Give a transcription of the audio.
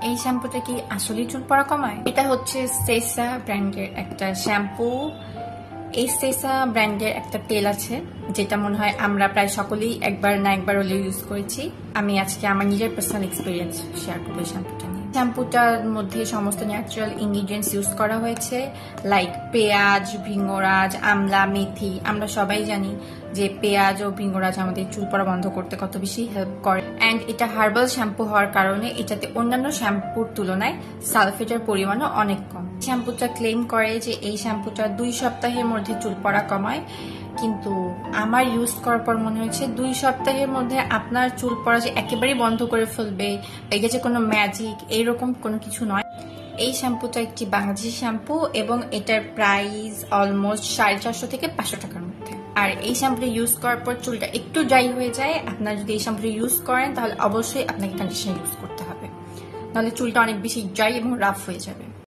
এই শ্যাম্পুটা কি আসলে চুল পড়া কমায়? এটা হচ্ছে সেসা ব্র্যান্ডের একটা শ্যাম্পু। এই সেসা ব্র্যান্ডের একটা তেল আছে যেটা মনে হয় আমরা প্রায় সকলেই একবার না একবার হলেও ইউজ করেছি। আমি আজকে আমার নিজের পার্সোনাল এক্সপিরিয়েন্স শেয়ার করবো শ্যাম্পুটা নিয়ে। শ্যাম্পুটার মধ্যে সমস্ত ন্যাচারাল ইনগ্রিডিয়েন্টস ইউজ করা হয়েছে, লাইক পেঁয়াজ, ভৃঙ্গরাজ, আমলা, মেথি। আমরা সবাই জানি যে পেঁয়াজ ও ভৃঙ্গরাজ আমাদের চুল পড়া বন্ধ করতে কত বেশি হেল্প করে। অ্যান্ড এটা হার্বাল শ্যাম্পু হওয়ার কারণে এটাতে অন্যান্য শ্যাম্পুর তুলনায় সালফেটের পরিমাণও অনেক কম। শ্যাম্পুটা ক্লেম করে যে এই শ্যাম্পুটা 2 সপ্তাহের মধ্যে চুল পড়া কমায়, কিন্তু আমার ইউজ করার পর মনে হয়েছে 2 সপ্তাহের মধ্যে আপনার চুল পড়া যে একেবারেই বন্ধ করে ফেলবে, এটা যে কোনো ম্যাজিক এইরকম কোনো কিছু নয়। এই শ্যাম্পুটা একটি বাংলাদেশি শ্যাম্পু এবং এটার প্রাইস অলমোস্ট 450 থেকে 500 টাকার মধ্যে। আর এই শ্যাম্পুটা ইউজ করার পর চুলটা একটু ড্রাই হয়ে যায়। আপনারা যদি এই শ্যাম্পুটা ইউজ করেন তাহলে অবশ্যই আপনাকে কন্ডিশনার ইউজ করতে হবে, নাহলে চুলটা অনেক বেশি ড্রাই এবং রাফ হয়ে যাবে।